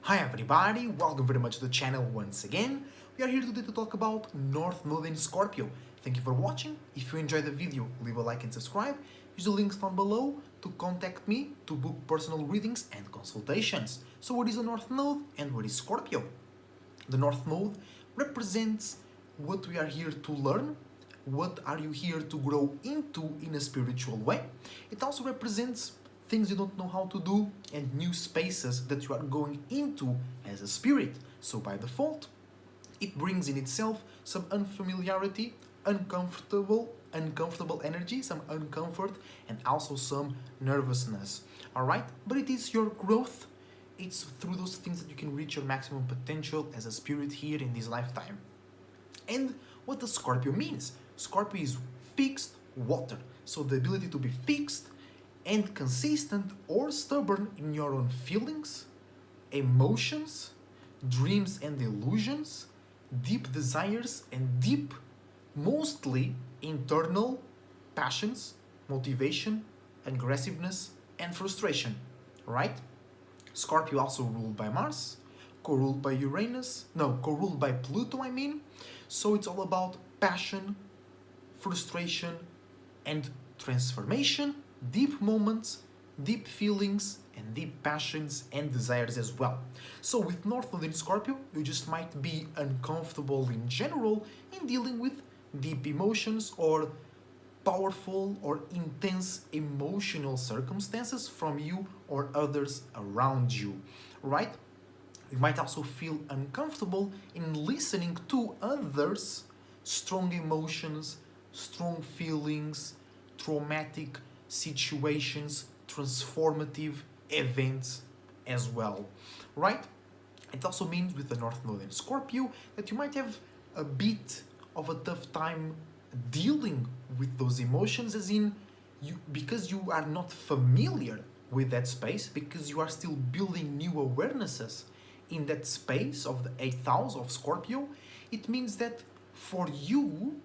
Hi everybody, welcome very much to the channel once again. We are here today to talk about North Node in Scorpio. Thank you for watching. If you enjoyed the video, leave a like and subscribe. Use the links down below to contact me to book personal readings and consultations. So what is the North Node and what is Scorpio? The North Node represents what we are here to learn, what are you here to grow into in a spiritual way. It also represents things you don't know how to do and new spaces that you are going into as a spirit. So by default, it brings in itself some unfamiliarity, uncomfortable energy, some uncomfort, and also some nervousness. Alright? But it is your growth. It's through those things that you can reach your maximum potential as a spirit here in this lifetime. And what does Scorpio means? Scorpio is fixed water. So the ability to be fixed and consistent or stubborn in your own feelings, emotions, dreams and illusions, deep desires and deep, mostly internal passions, motivation, aggressiveness and frustration, right? Scorpio also ruled by Mars, co-ruled by co-ruled by Pluto, I mean. So it's all about passion, frustration and transformation, deep moments, deep feelings, and deep passions and desires as well. So with North Node in Scorpio, you just might be uncomfortable in general in dealing with deep emotions or powerful or intense emotional circumstances from you or others around you, right? You might also feel uncomfortable in listening to others' strong emotions, strong feelings, traumatic situations, transformative events as well, right? It also means with the North Node in Scorpio that you might have a bit of a tough time dealing with those emotions, as in because you are not familiar with that space, because you are still building new awarenesses in that space of the 8th house of Scorpio. It means that for you,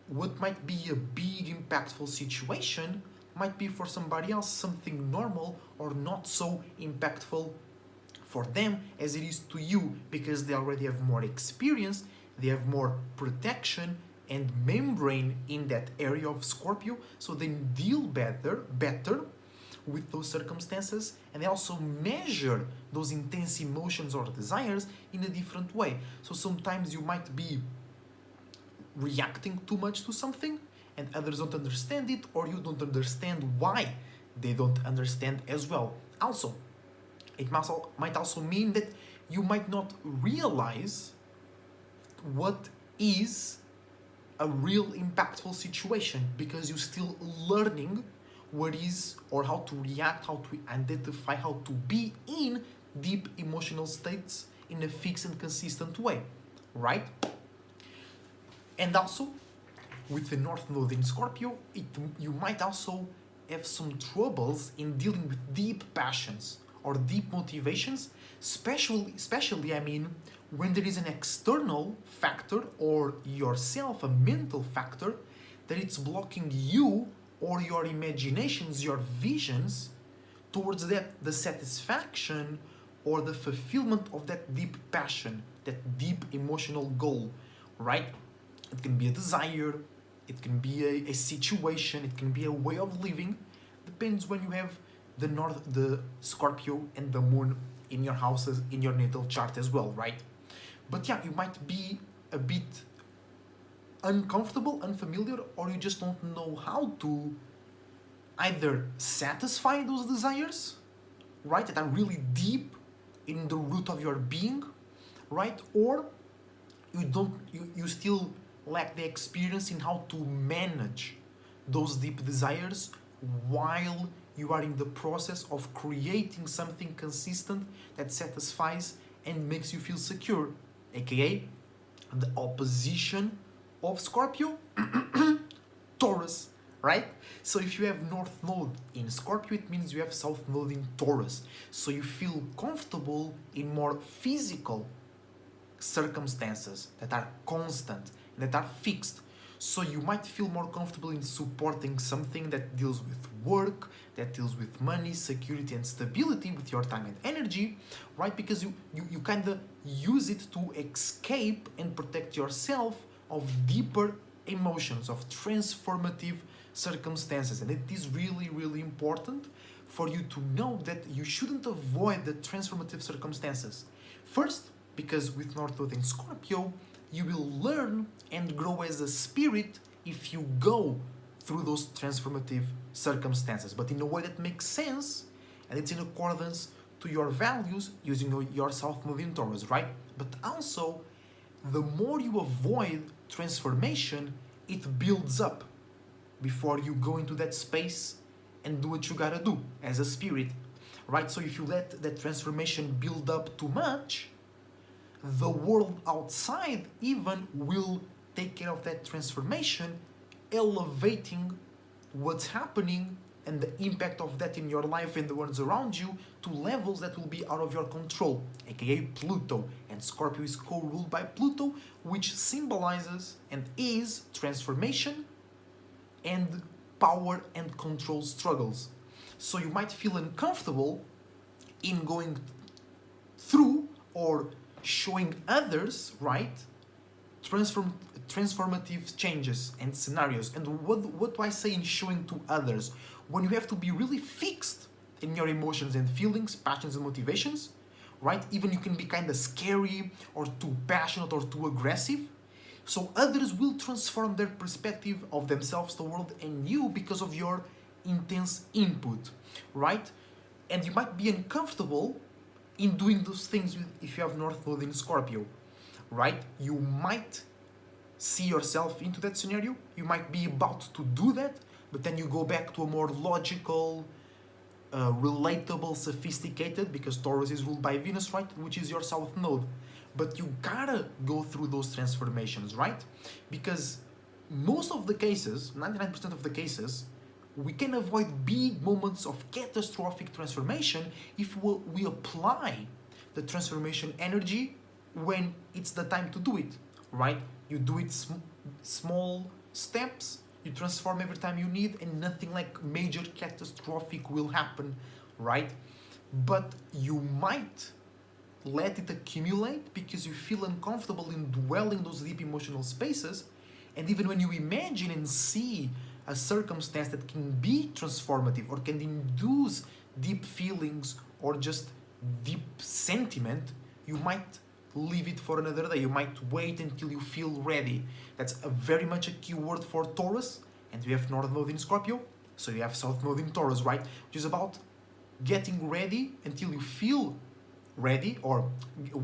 what might be a big impactful situation might be for somebody else something normal or not so impactful for them as it is to you, because they already have more experience, they have more protection and membrane in that area of Scorpio, so they deal better with those circumstances, and they also measure those intense emotions or desires in a different way. So sometimes you might be reacting too much to something and others don't understand it, or you don't understand why they don't understand as well. Also, it might also mean that you might not realize what is a real impactful situation because you're still learning what is or how to react, how to identify, how to be in deep emotional states in a fixed and consistent way, right? And also, with the North Node in Scorpio, you might also have some troubles in dealing with deep passions or deep motivations, especially I mean, when there is an external factor or yourself, a mental factor, that it's blocking you or your imaginations, your visions, towards the satisfaction or the fulfillment of that deep passion, that deep emotional goal, right? It can be a desire, it can be a situation, it can be a way of living. Depends when you have the Scorpio and the Moon in your houses, in your natal chart as well, right? But yeah, you might be a bit uncomfortable, unfamiliar, or you just don't know how to either satisfy those desires, right, that are really deep in the root of your being, right? Or you still lack the experience in how to manage those deep desires while you are in the process of creating something consistent that satisfies and makes you feel secure, aka the opposition of Scorpio, Taurus, right? So if you have North Node in Scorpio, it means you have South Node in Taurus. So you feel comfortable in more physical circumstances that are constant, that are fixed. So you might feel more comfortable in supporting something that deals with work, that deals with money, security, and stability with your time and energy, right? Because you kind of use it to escape and protect yourself of deeper emotions, of transformative circumstances. And it is really, really important for you to know that you shouldn't avoid the transformative circumstances. First, because with North Node in Scorpio, you will learn and grow as a spirit if you go through those transformative circumstances, but in a way that makes sense and it's in accordance to your values using your South Node in Taurus, right? But also, the more you avoid transformation, it builds up before you go into that space and do what you gotta do as a spirit, right? So if you let that transformation build up too much, the world outside even will take care of that transformation, elevating what's happening and the impact of that in your life and the ones around you to levels that will be out of your control, aka Pluto. And Scorpio is co-ruled by Pluto, which symbolizes and is transformation and power and control struggles. So you might feel uncomfortable in going through or showing others, right, transformative changes and scenarios. And what do I say in showing to others? When you have to be really fixed in your emotions and feelings, passions and motivations, right? Even you can be kind of scary or too passionate or too aggressive. So others will transform their perspective of themselves, the world, and you because of your intense input, right? And you might be uncomfortable in doing those things if you have North Node in Scorpio, right? You might see yourself into that scenario. You might be about to do that, but then you go back to a more logical, relatable, sophisticated, because Taurus is ruled by Venus, right? Which is your South Node. But you gotta go through those transformations, right? Because most of the cases, 99% of the cases, we can avoid big moments of catastrophic transformation if we apply the transformation energy when it's the time to do it, right? You do it small steps, you transform every time you need, and nothing like major catastrophic will happen, right? But you might let it accumulate because you feel uncomfortable in dwelling those deep emotional spaces. And even when you imagine and see a circumstance that can be transformative or can induce deep feelings or just deep sentiment, you might leave it for another day. You might wait until you feel ready. That's very much a key word for Taurus. And we have North Node in Scorpio, so you have South Node in Taurus, right? Which is about getting ready until you feel ready, or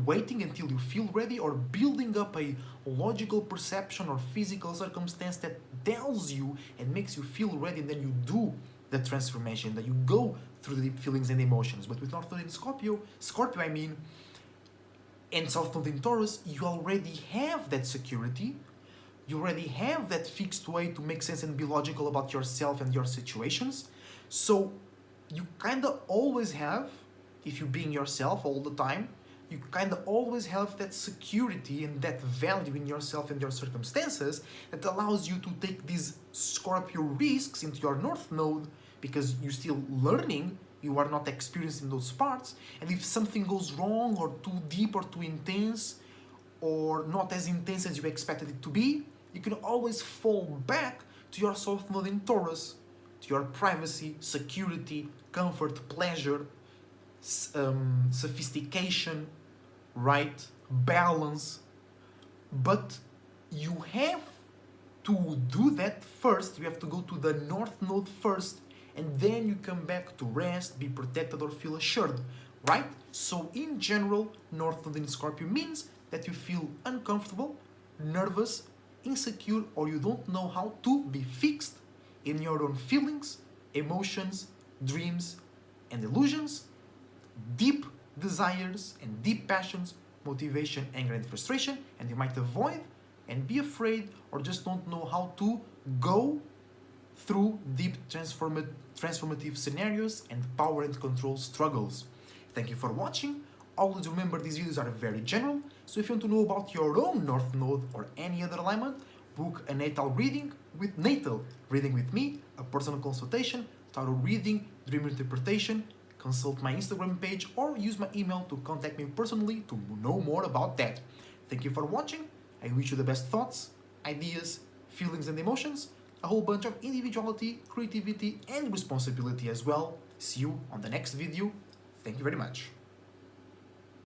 waiting until you feel ready, or building up a logical perception or physical circumstance that tells you and makes you feel ready, and then you do the transformation, that you go through the deep feelings and emotions. But with North Node in Scorpio, and South Node in Taurus, you already have that security, you already have that fixed way to make sense and be logical about yourself and your situations. So you kind of always have, if you're being yourself all the time, you kind of always have that security and that value in yourself and your circumstances that allows you to take these Scorpio risks into your North Node, because you're still learning, you are not experiencing those parts. And if something goes wrong or too deep or too intense or not as intense as you expected it to be, you can always fall back to your South Node in Taurus, to your privacy, security, comfort, pleasure, sophistication, right, balance. But you have to do that first. You have to go to the North Node first, and then you come back to rest, be protected, or feel assured, right? So in general, North Node in Scorpio means that you feel uncomfortable, nervous, insecure, or you don't know how to be fixed in your own feelings, emotions, dreams, and illusions, deep desires and deep passions, motivation, anger, and frustration, and you might avoid and be afraid or just don't know how to go through deep transformative scenarios and power and control struggles. Thank you for watching. Always remember, these videos are very general, so if you want to know about your own North Node or any other alignment, book a natal reading with me, a personal consultation, tarot reading, dream interpretation, consult my Instagram page or use my email to contact me personally to know more about that. Thank you for watching. I wish you the best thoughts, ideas, feelings and emotions, a whole bunch of individuality, creativity and responsibility as well. See you on the next video. Thank you very much.